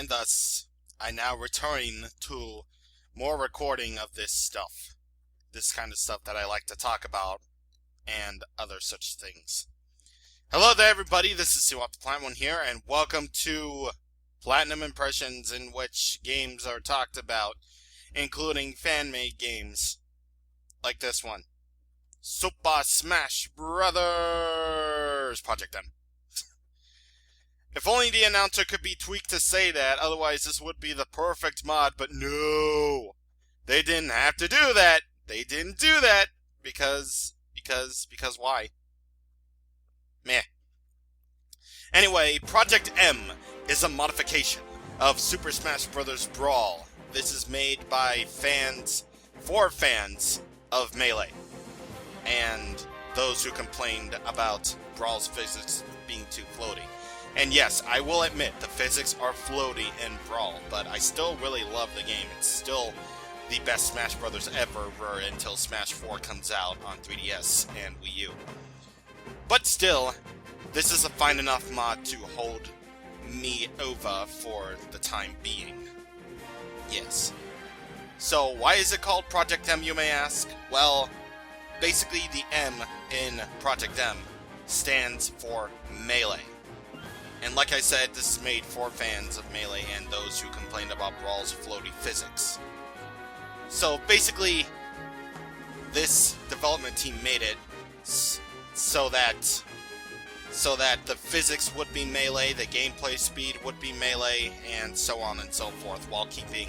and thus I now return to more recording of this stuff. This kind of stuff that I like to talk about, and other such things. Hello there everybody, this is CwapTheNintendin here, and welcome to Platinum Impressions, in which games are talked about, including fan-made games, like this one. Super Smash Brothers Project M. If only the announcer could be tweaked to say that, otherwise this would be the perfect mod, but no! They didn't have to do that! They didn't do that! Because why? Meh. Anyway, Project M is a modification of Super Smash Bros. Brawl. This is made by fans, for fans of Melee, and those who complained about Brawl's physics being too floaty. And yes, I will admit, the physics are floaty in Brawl, but I still really love the game. It's still the best Smash Brothers ever until Smash 4 comes out on 3DS and Wii U. But still, this is a fine enough mod to hold me over for the time being. Yes. So, why is it called Project M, you may ask? Well, basically the M in Project M stands for Melee. And like I said, this is made for fans of Melee and those who complained about Brawl's floaty physics. So basically, this development team made it so that the physics would be Melee, the gameplay speed would be Melee, and so on and so forth, while keeping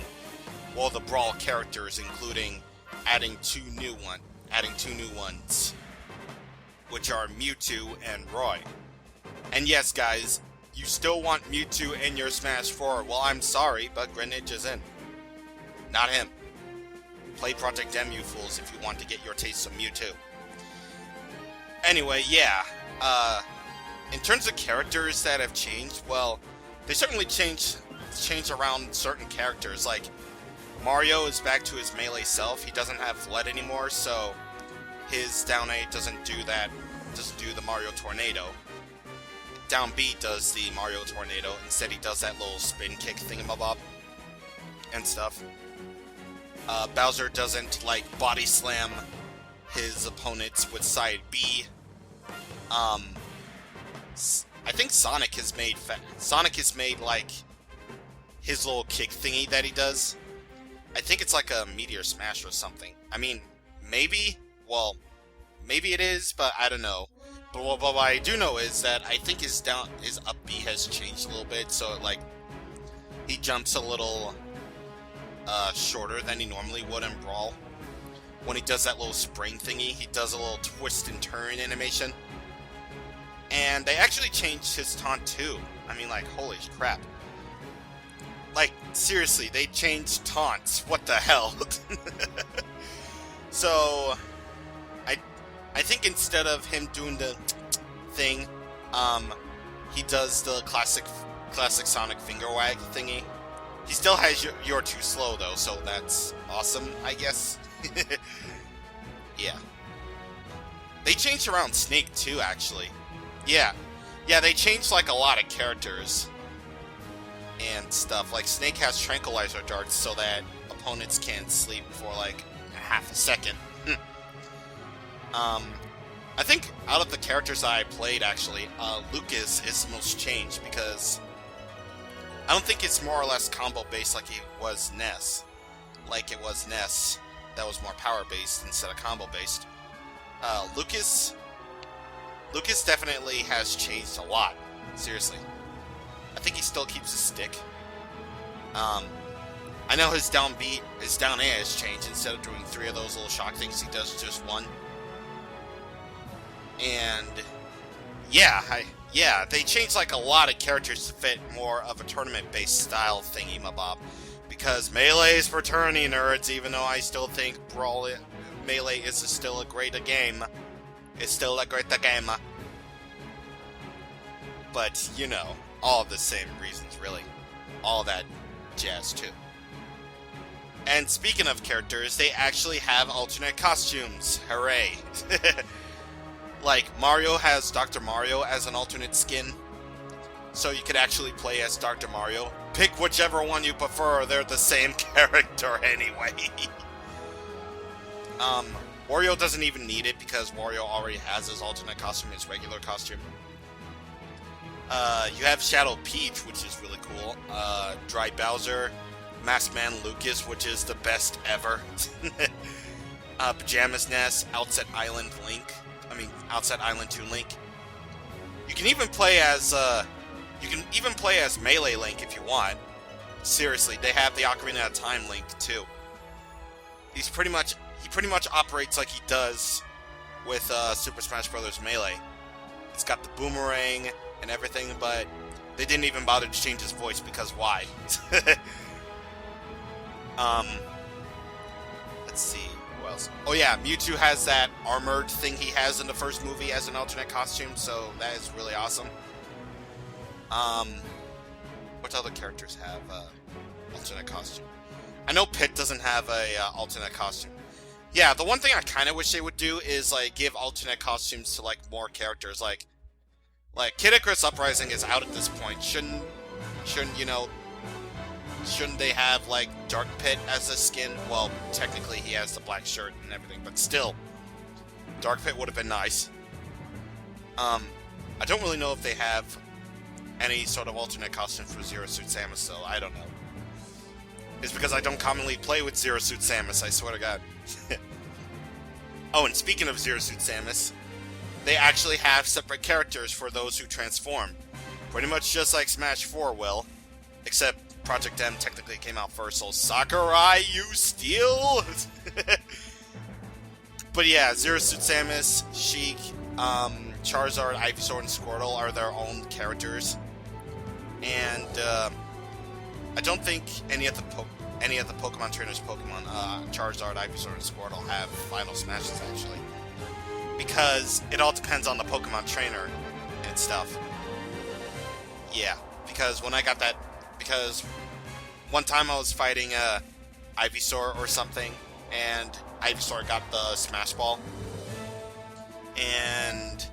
all the Brawl characters, including adding two new ones, which are Mewtwo and Roy. And yes, guys, you still want Mewtwo in your Smash 4. Well, I'm sorry, but Greenwich is in. Not him. Play Project M, you fools, if you want to get your taste of Mewtwo. Anyway, yeah. In terms of characters that have changed, well, they certainly changed around certain characters. Like, Mario is back to his Melee self. He doesn't have Flood anymore, so his down A doesn't do the Mario Tornado. Down B does the Mario Tornado. Instead, he does that little spin kick thingamabob and stuff. Bowser doesn't, like, body slam his opponents with side B. I think Sonic has made, like, his little kick thingy that he does. I think it's like a Meteor Smash or something. I mean, maybe? Well, maybe it is, but I don't know. But what I do know is that I think his up B has changed a little bit, so like he jumps a little shorter than he normally would in Brawl. When he does that little spring thingy, he does a little twist and turn animation. And they actually changed his taunt too. I mean, like, holy crap. Like, seriously, they changed taunts. What the hell? So I think instead of him doing the thing, he does the classic Sonic finger wag thingy. He still has You're Too Slow though, so that's awesome, I guess. Yeah. They changed around Snake too, actually. Yeah, they changed like a lot of characters and stuff. Like, Snake has tranquilizer darts so that opponents can't sleep for like half a second. I think out of the characters I played, actually, Lucas is the most changed, because I don't think it's more or less combo-based like it was Ness. That was more power-based instead of combo-based. Lucas definitely has changed a lot. Seriously. I think he still keeps his stick. I know his down A has changed. Instead of doing 3 of those little shock things, he does just 1. And yeah, they changed like a lot of characters to fit more of a tournament-based style thingy-mabob. Because Melee is for tourney nerds, even though I still think Melee is still a great game. It's still a great game. But, you know, all the same reasons, really. All that jazz, too. And speaking of characters, they actually have alternate costumes. Hooray. Like, Mario has Dr. Mario as an alternate skin. so you could actually play as Dr. Mario. Pick whichever one you prefer, they're the same character anyway. Wario doesn't even need it because Wario already has his alternate costume, his regular costume. You have Shadow Peach, which is really cool. Dry Bowser, Masked Man Lucas, which is the best ever. Pajamas Nest, Outset Island Island 2 Link. You can even play as Melee Link if you want. Seriously, they have the Ocarina of Time Link too. He pretty much operates like he does with Super Smash Bros. Melee. It's got the boomerang and everything, but they didn't even bother to change his voice because why? Let's see, who else? Oh yeah, Mewtwo has that armored thing he has in the first movie as an alternate costume, so that is really awesome. What other characters have alternate costume? I know Pit doesn't have a alternate costume. Yeah, the one thing I kind of wish they would do is like give alternate costumes to like more characters. Like Kid Icarus Uprising is out at this point. Shouldn't they have like Dark Pit as a skin? Well, technically he has the black shirt and everything, but still, Dark Pit would have been nice. I don't really know if they have any sort of alternate costume for Zero Suit Samus, so I don't know. It's because I don't commonly play with Zero Suit Samus, I swear to God. Oh, and speaking of Zero Suit Samus, they actually have separate characters for those who transform. Pretty much just like Smash 4 will, except Project M technically came out first, so Sakurai, you steal! But yeah, Zero Suit Samus, Sheik, Charizard, Ivysaur, and Squirtle are their own characters. And I don't think any of the Pokemon trainers' Pokemon, Charizard, Ivysaur, and Squirtle have Final Smashes, actually. Because it all depends on the Pokemon trainer and stuff. Yeah, because when I got that... Because one time I was fighting Ivysaur or something, and Ivysaur got the Smash Ball. And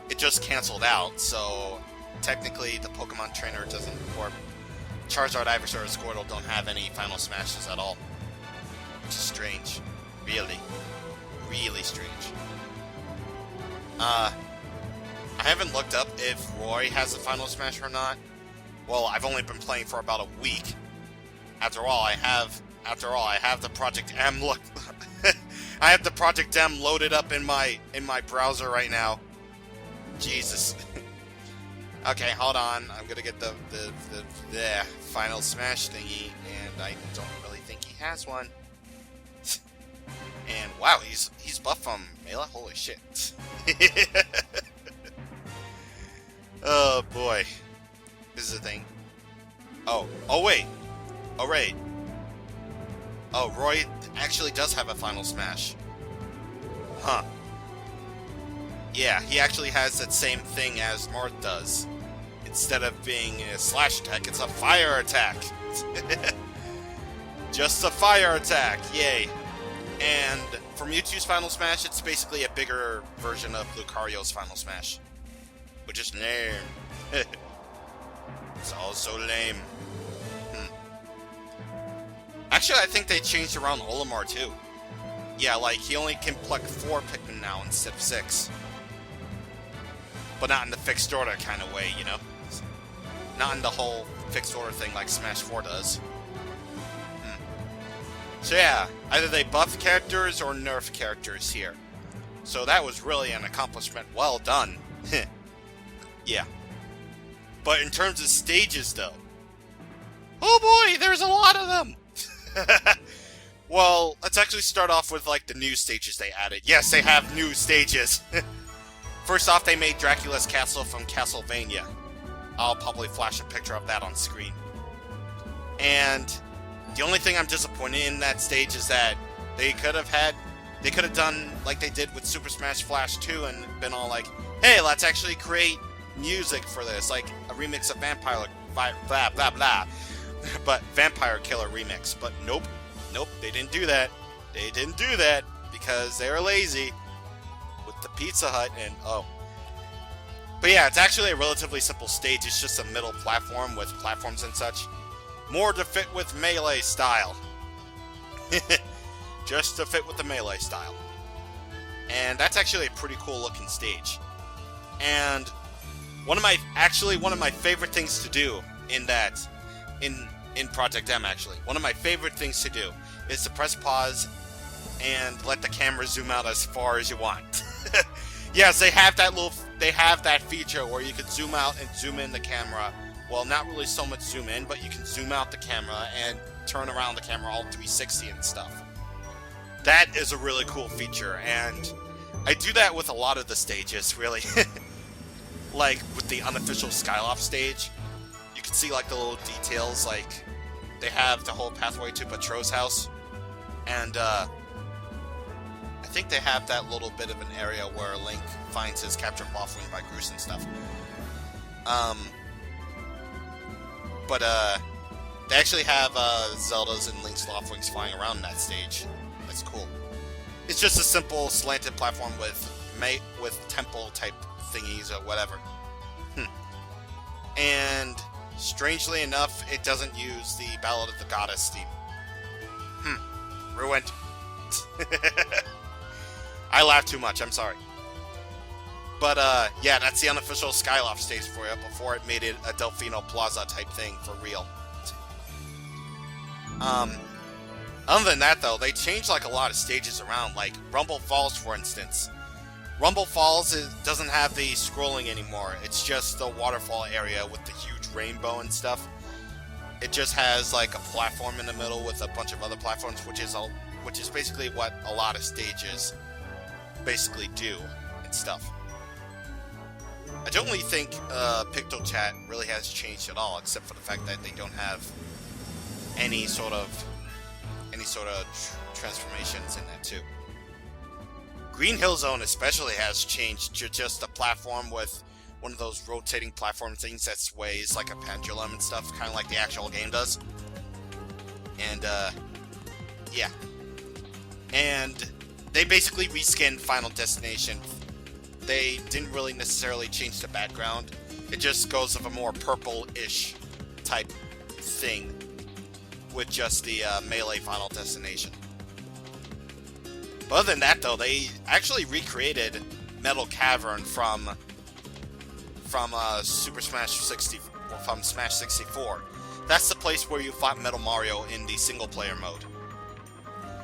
it just canceled out, so technically the Pokemon trainer doesn't... Or Charizard, Ivysaur, and Squirtle don't have any Final Smashes at all. Which is strange. Really. Really strange. I haven't looked up if Roy has a Final Smash or not. Well, I've only been playing for about a week. After all, I have the Project M look. I have the Project M loaded up in my browser right now. Jesus. Okay, hold on. I'm gonna get the Final Smash thingy, and I don't really think he has one. And wow, he's buff from Melee. Holy shit! Oh boy, this is the thing. Oh wait, oh Roy actually does have a Final Smash. Huh. Yeah, he actually has that same thing as Marth does. Instead of being a slash attack, it's a fire attack. Just a fire attack, yay. And for Mewtwo's Final Smash, it's basically a bigger version of Lucario's Final Smash. Which is lame. It's also lame. Actually, I think they changed around Olimar too. Yeah, like, he only can pluck 4 Pikmin now instead of 6. But not in the fixed order kind of way, you know? Not in the whole fixed order thing like Smash 4 does. So yeah, either they buff characters or nerf characters here. So that was really an accomplishment well done. Yeah. But in terms of stages though, oh boy, there's a lot of them! Well, let's actually start off with like the new stages they added. Yes, they have new stages! First off, they made Dracula's Castle from Castlevania. I'll probably flash a picture of that on screen. And the only thing I'm disappointed in that stage is that they could have done like they did with Super Smash Flash 2 and been all like, hey, let's actually create music for this, like a remix of Vampire, blah, blah, blah. But Vampire Killer remix. But nope, they didn't do that. They didn't do that because they were lazy with the Pizza Hut and, oh. But yeah, it's actually a relatively simple stage. It's just a middle platform with platforms and such. More to fit with Melee style. Just to fit with the Melee style. And that's actually a pretty cool looking stage. And one of my favorite things to do in Project M, actually. One of my favorite things to do is to press pause and let the camera zoom out as far as you want. Yes, they have that feature where you can zoom out and zoom in the camera. Well, not really so much zoom in, but you can zoom out the camera and turn around the camera all 360 and stuff. That is a really cool feature, and I do that with a lot of the stages, really. Like, with the unofficial Skyloft stage, you can see, like, the little details, like, they have the whole pathway to Petro's house, and, I think they have that little bit of an area where Link finds his captured Loftwing by Groose and stuff. But they actually have, Zelda's and Link's Loftwings flying around in that stage. That's cool. It's just a simple slanted platform with temple-type thingies or whatever. And, strangely enough, it doesn't use the Ballad of the Goddess theme. Ruined. I laughed too much, I'm sorry. But, yeah, that's the unofficial Skyloft stage for you, before it made it a Delfino Plaza type thing for real. Other than that, though, they changed, like, a lot of stages around, like Rumble Falls, for instance. Rumble Falls doesn't have the scrolling anymore. It's just the waterfall area with the huge rainbow and stuff. It just has, like, a platform in the middle with a bunch of other platforms, which is basically what a lot of stages basically do and stuff. I don't really think PictoChat really has changed at all, except for the fact that they don't have any sort of transformations in that too. Green Hill Zone especially has changed to just a platform with one of those rotating platform things that sways like a pendulum and stuff, kind of like the actual game does. And yeah. And they basically reskinned Final Destination. They didn't really necessarily change the background. It just goes of a more purple-ish type thing with just the Melee Final Destination. But other than that, though, they actually recreated Metal Cavern from Smash 64. That's the place where you fought Metal Mario in the single-player mode.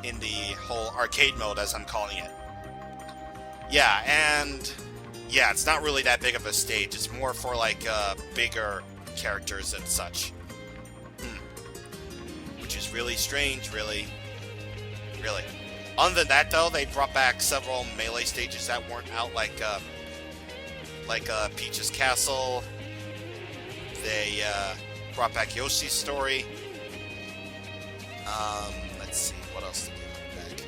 In the whole arcade mode, as I'm calling it. Yeah, and yeah, it's not really that big of a stage. It's more for, like, bigger characters and such. Which is really strange, really. Really. Other than that, though, they brought back several Melee stages that weren't out, like Peach's Castle. They brought back Yoshi's Story. Let's see, what else did they bring back?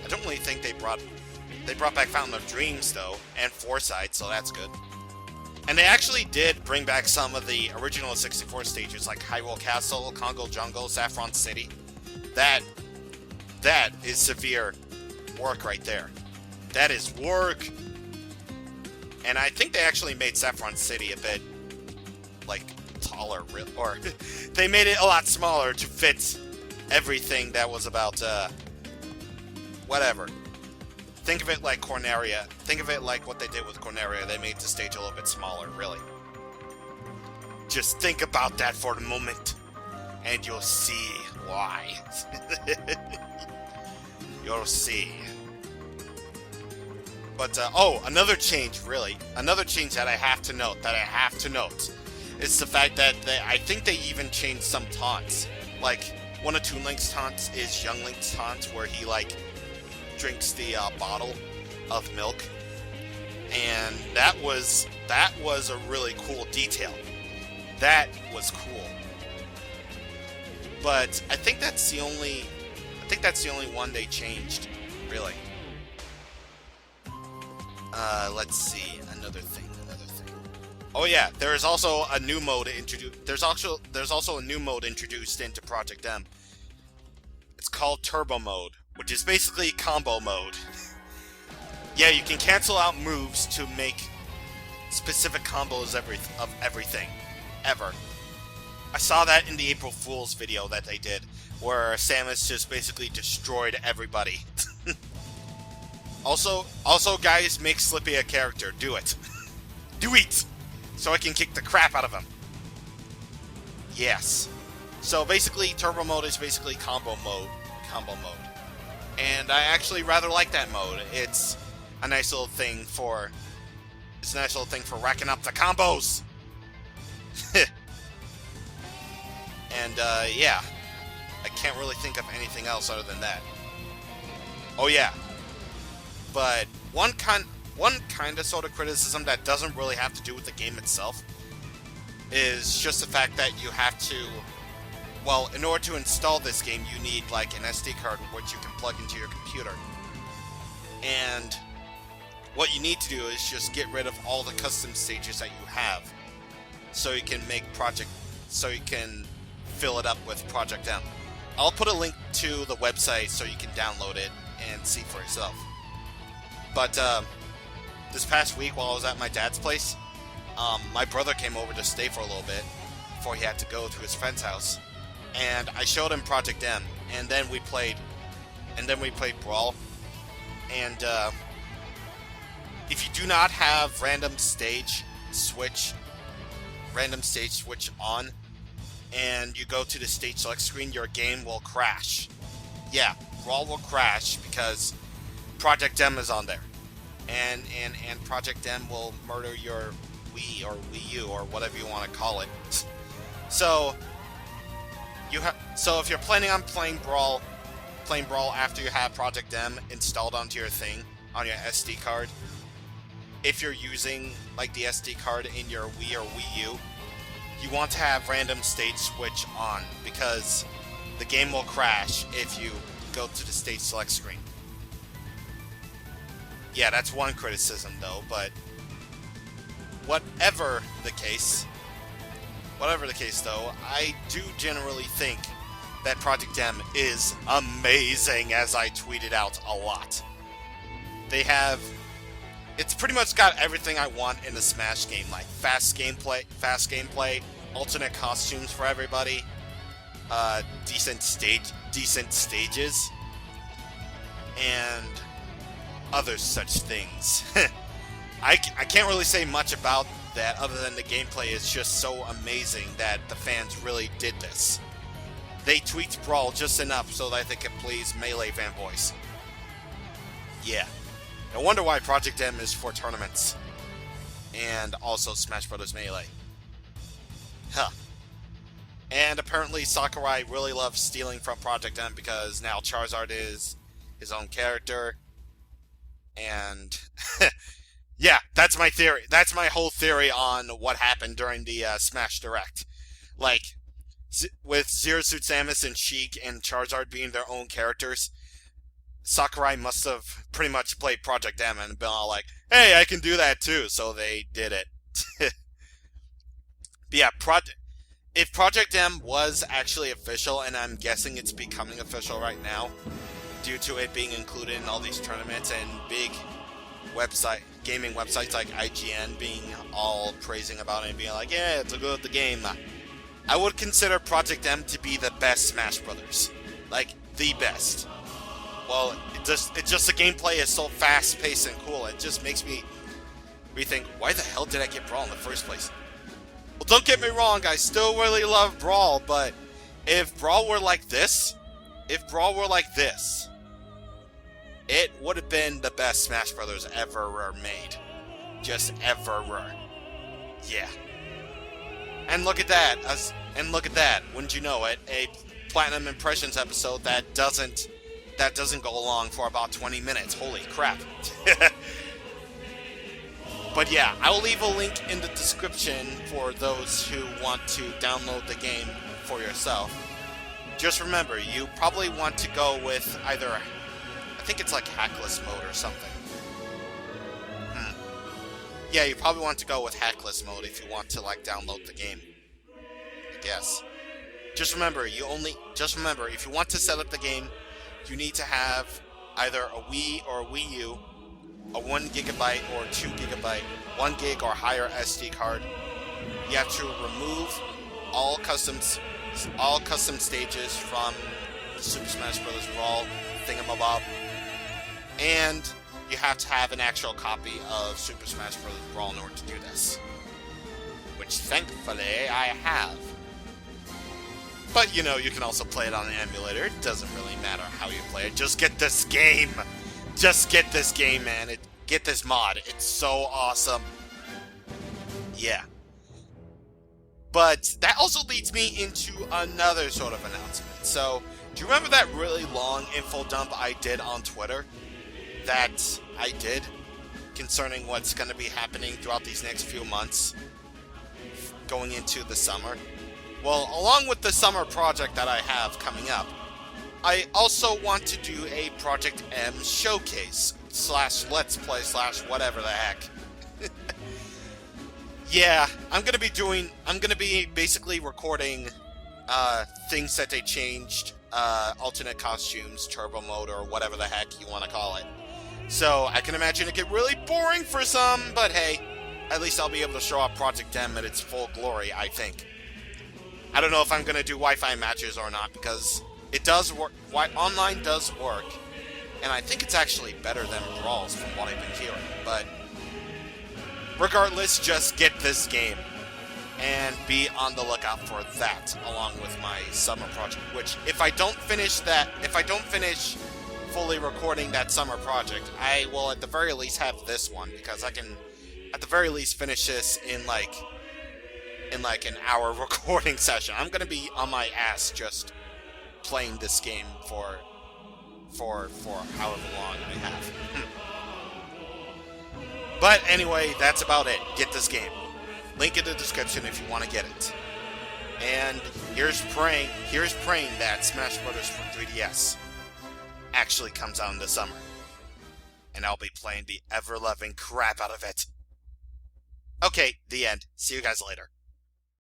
I don't really think they brought back Fountain of Dreams, though, and Foresight, so that's good. And they actually did bring back some of the original 64 stages, like Hyrule Castle, Congo Jungle, Saffron City. That is severe work right there. That is work. And I think they actually made Saffron City a bit, like, taller, or they made it a lot smaller to fit everything that was about, whatever. Think of it like Corneria. Think of it like what they did with Corneria. They made the stage a little bit smaller, really. Just think about that for a moment, and you'll see why. You'll see. But, oh, another change, really. Another change that I have to note, is the fact that I think they even changed some taunts. Like, one of Toon Link's taunts is Young Link's taunt, where he, like, drinks the bottle of milk, and that was a really cool detail. That was cool. But I think that's the only one they changed, really. Let's see, another thing. Oh yeah, there is also a new mode introduced. There's also a new mode introduced into Project M. It's called Turbo Mode, which is basically combo mode. Yeah, you can cancel out moves to make specific combos of everything. Ever. I saw that in the April Fool's video that they did, where Samus just basically destroyed everybody. Also, guys, make Slippy a character. Do it. Do it! So I can kick the crap out of him. Yes. So basically, Turbo Mode is basically combo mode. And I actually rather like that mode. It's a nice little thing for... It's a nice little thing for racking up the combos! And, yeah. I can't really think of anything else other than that. Oh, yeah. But one kind of sort of criticism that doesn't really have to do with the game itself is just the fact that you have to... Well, in order to install this game, you need, like, an SD card which you can plug into your computer. And what you need to do is just get rid of all the custom stages that you have, so you can fill it up with Project M. I'll put a link to the website so you can download it and see for yourself. But this past week while I was at my dad's place, my brother came over to stay for a little bit before he had to go to his friend's house, and I showed him Project M, and then we played Brawl. And if you do not have random stage switch on, and you go to the stage select screen, your game will crash. Yeah, Brawl will crash because Project M is on there. And Project M will murder your Wii or Wii U or whatever you want to call it. So if you're planning on playing Brawl after you have Project M installed onto your thing, on your SD card, if you're using like the SD card in your Wii or Wii U, you want to have random stage switch on, because the game will crash if you go to the stage select screen. Yeah, that's one criticism though, but whatever the case though, I do generally think that Project M is amazing, as I tweeted out a lot. It's pretty much got everything I want in a Smash game, like fast gameplay, alternate costumes for everybody, decent stages, and other such things. I can't really say much about that other than the gameplay is just so amazing that the fans really did this. They tweaked Brawl just enough so that they could please Melee fanboys. Yeah. No wonder why Project M is for tournaments. And also Smash Bros. Melee. Huh. And apparently Sakurai really loves stealing from Project M because now Charizard is his own character. And yeah, that's my theory. That's my whole theory on what happened during the Smash Direct. Like, with Zero Suit Samus and Sheik and Charizard being their own characters, Sakurai must have pretty much played Project M and been all like, hey, I can do that too, so they did it. But yeah, if Project M was actually official, and I'm guessing it's becoming official right now, due to it being included in all these tournaments and big gaming websites like IGN being all praising about it and being like, yeah, it's a good game. I would consider Project M to be the best Smash Brothers. Like, the best. Well, it's just the gameplay is so fast-paced and cool, it just makes me rethink, why the hell did I get Brawl in the first place? Well, don't get me wrong, I still really love Brawl, but if Brawl were like this, it would have been the best Smash Brothers ever made. Just ever. Yeah. And look at that. Wouldn't you know it? A Platinum Impressions episode that doesn't go along for about 20 minutes. Holy crap. But yeah, I will leave a link in the description for those who want to download the game for yourself. Just remember, you probably want to go with either, I think it's like hackless mode or something. Yeah, you probably want to go with hackless mode if you want to like download the game, I guess. Just remember, if you want to set up the game, you need to have either a Wii or a Wii U a 1 gigabyte or 2 gigabyte, 1 gig or higher SD card. You have to remove all custom stages from the Super Smash Bros. Brawl thingamabob, and you have to have an actual copy of Super Smash Bros. Brawl in order to do this, which thankfully I have. But you know, you can also play it on an emulator. It doesn't really matter how you play it. Just get this game. Just get this game, man. Get this mod. It's so awesome. Yeah. But that also leads me into another sort of announcement. So, do you remember that really long info dump I did on Twitter? That I did concerning what's going to be happening throughout these next few months going into the summer? Well, along with the summer project that I have coming up, I also want to do a Project M showcase / let's play / whatever the heck. Yeah, I'm gonna be basically recording things that they changed, alternate costumes, turbo mode, or whatever the heck you want to call it. So I can imagine it get really boring for some, but hey, at least I'll be able to show off Project M at its full glory, I think. I don't know if I'm gonna do Wi-Fi matches or not, because it does work. Online does work, and I think it's actually better than Brawls from what I've been hearing. But regardless, just get this game and be on the lookout for that, along with my summer project. Which, if I don't finish fully recording that summer project, I will at the very least have this one, because I can at the very least finish this in like an hour recording session. I'm gonna be on my ass just playing this game for however long I have. But anyway, that's about it. Get this game. Link in the description if you want to get it. And here's praying that Smash Bros. For 3DS actually comes out in the summer. And I'll be playing the ever-loving crap out of it. Okay, the end. See you guys later.